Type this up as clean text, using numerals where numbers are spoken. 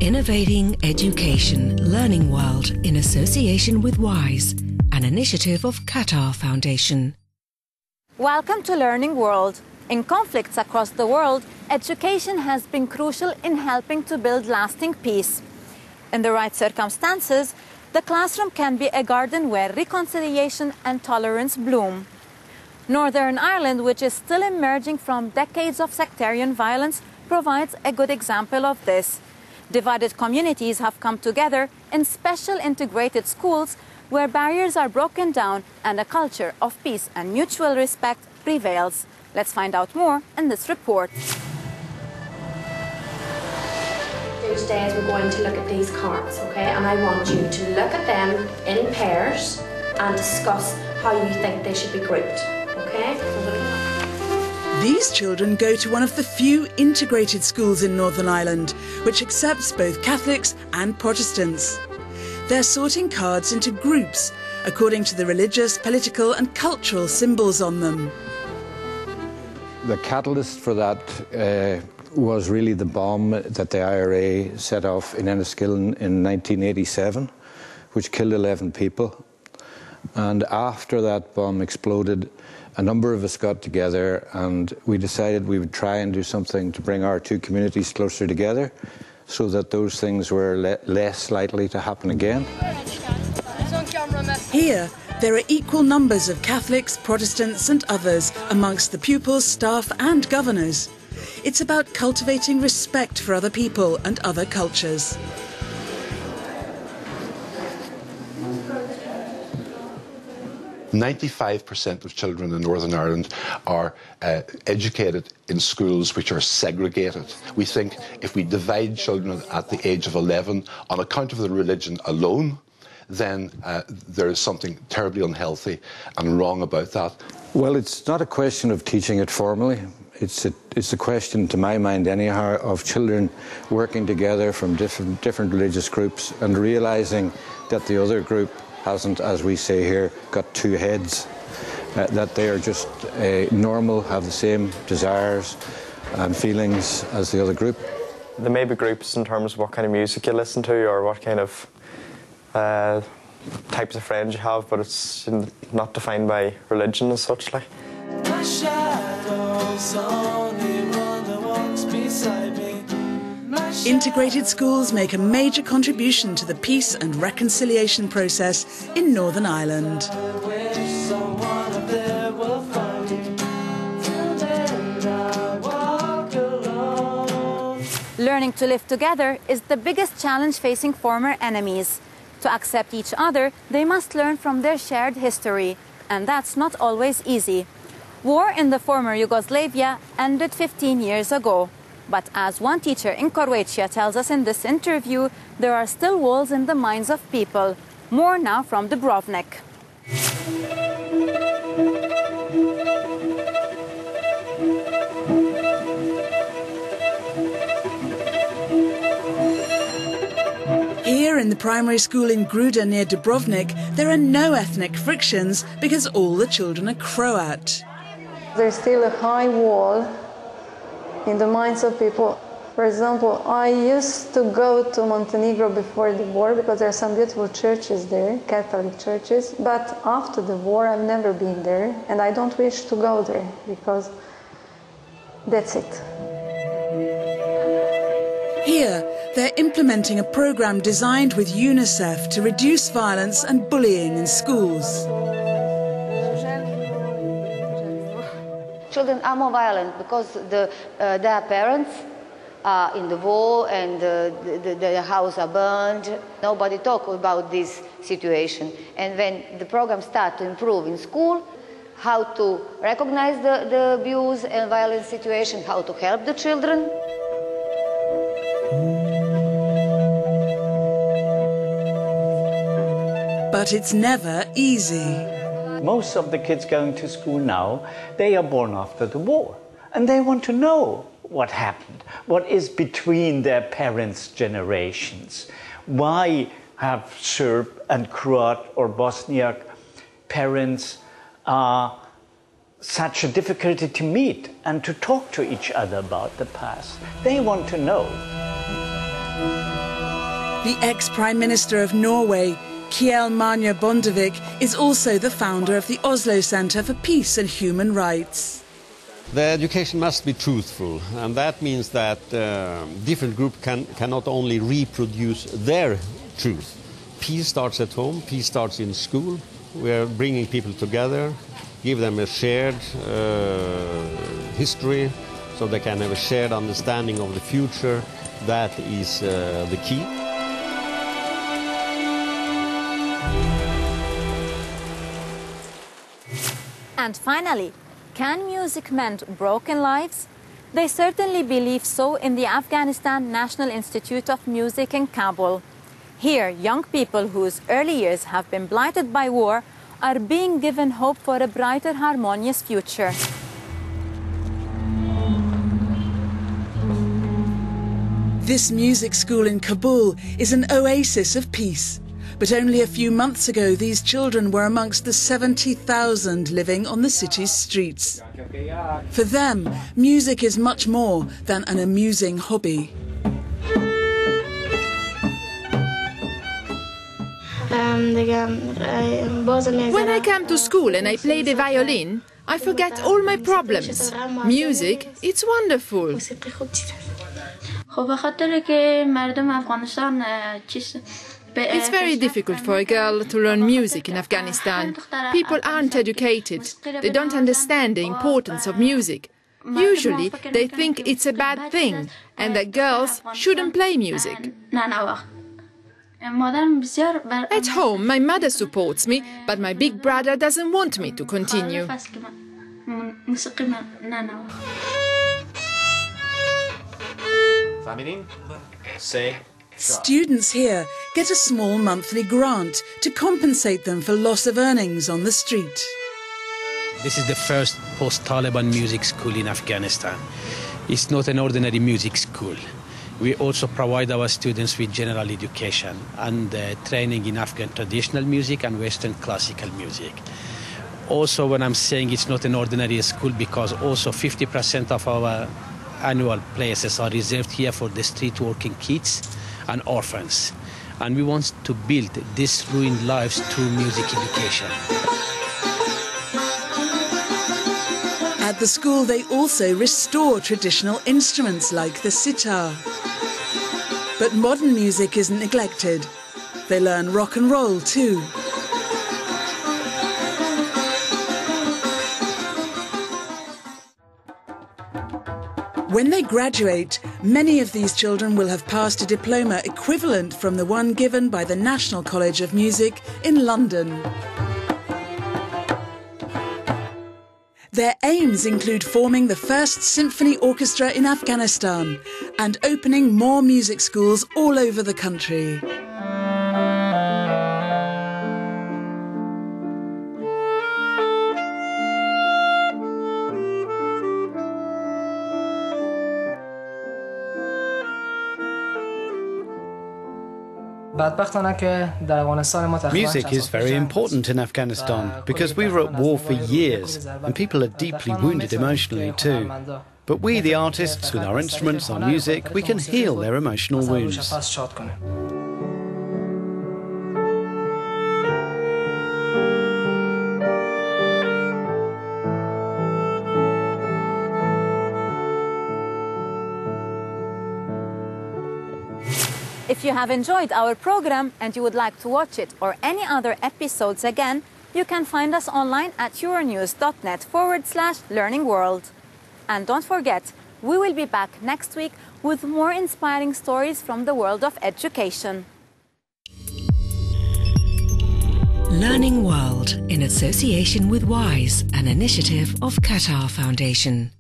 Innovating Education Learning World in association with WISE, an initiative of Qatar Foundation. Welcome to Learning World. In conflicts across the world, education has been crucial in helping to build lasting peace. In the right circumstances, the classroom can be a garden where reconciliation and tolerance bloom. Northern Ireland, which is still emerging from decades of sectarian violence, provides a good example of this. Divided communities have come together in special integrated schools where barriers are broken down and a culture of peace and mutual respect prevails. Let's find out more in this report. Today we're going to look at these cards, okay? And I want you to look at them in pairs and discuss how you think they should be grouped, okay? These children go to one of the few integrated schools in Northern Ireland, which accepts both Catholics and Protestants. They're sorting cards into groups, according to the religious, political and cultural symbols on them. The catalyst for that was really the bomb that the IRA set off in Enniskillen in 1987, which killed 11 people. And after that bomb exploded, a number of us got together and we decided we would try and do something to bring our two communities closer together so that those things were less likely to happen again. Here, there are equal numbers of Catholics, Protestants and others amongst the pupils, staff and governors. It's about cultivating respect for other people and other cultures. "95% of children in Northern Ireland are educated in schools which are segregated. We think if we divide children at the age of 11 on account of their religion alone, then there is something terribly unhealthy and wrong about that. Well, it's not a question of teaching it formally. It's a question, to my mind anyhow, of children working together from different religious groups and realising that the other group hasn't, as we say here, got two heads, that they are just normal, have the same desires and feelings as the other group. There may be groups in terms of what kind of music you listen to or what kind of types of friends you have, but it's not defined by religion as such. Like. Integrated schools make a major contribution to the peace and reconciliation process in Northern Ireland. Learning to live together is the biggest challenge facing former enemies. To accept each other, they must learn from their shared history, and that's not always easy. War in the former Yugoslavia ended 15 years ago. But as one teacher in Croatia tells us in this interview, there are still walls in the minds of people. More now from Dubrovnik. Here in the primary school in Gruda near Dubrovnik, there are no ethnic frictions because all the children are Croat. There's still a high wall in the minds of people. For example, I used to go to Montenegro before the war because there are some beautiful churches there, Catholic churches, but after the war I've never been there and I don't wish to go there because that's it. Here, they're implementing a program designed with UNICEF to reduce violence and bullying in schools. Children are more violent because their parents are in the war and the house are burned. Nobody talks about this situation. And when the program starts to improve in school, how to recognize the abuse and violence situation, how to help the children. But it's never easy. Most of the kids going to school now, they are born after the war. And they want to know what happened, what is between their parents' generations. Why have Serb and Croat or Bosniak parents such a difficulty to meet and to talk to each other about the past? They want to know. The ex-Prime Minister of Norway, Kjell Magne Bondevik, is also the founder of the Oslo Centre for Peace and Human Rights. The education must be truthful, and that means that different groups cannot only reproduce their truth. Peace starts at home, peace starts in school. We are bringing people together, give them a shared history, so they can have a shared understanding of the future. That is the key. And finally, can music mend broken lives? They certainly believe so in the Afghanistan National Institute of Music in Kabul. Here, young people whose early years have been blighted by war are being given hope for a brighter, harmonious future. This music school in Kabul is an oasis of peace. But only a few months ago, these children were amongst the 70,000 living on the city's streets. For them, music is much more than an amusing hobby. When I come to school and I play the violin, I forget all my problems. Music, it's wonderful. It's very difficult for a girl to learn music in Afghanistan. People aren't educated. They don't understand the importance of music. Usually, they think it's a bad thing and that girls shouldn't play music. At home, my mother supports me, but my big brother doesn't want me to continue. Students here get a small monthly grant to compensate them for loss of earnings on the street. This is the first post-Taliban music school in Afghanistan. It's not an ordinary music school. We also provide our students with general education and training in Afghan traditional music and Western classical music. Also, when I'm saying it's not an ordinary school, because also 50% of our annual places are reserved here for the street working kids and orphans. And we want to build these ruined lives through music education. At the school, they also restore traditional instruments like the sitar. But modern music isn't neglected. They learn rock and roll too. When they graduate, many of these children will have passed a diploma equivalent from the one given by the National College of Music in London. Their aims include forming the first symphony orchestra in Afghanistan and opening more music schools all over the country. Music is very important in Afghanistan because we were at war for years and people are deeply wounded emotionally too. But we, the artists, with our instruments, our music, we can heal their emotional wounds. If you have enjoyed our program and you would like to watch it or any other episodes again, you can find us online at euronews.net/learningworld. And don't forget, we will be back next week with more inspiring stories from the world of education. Learning World in association with WISE, an initiative of Qatar Foundation.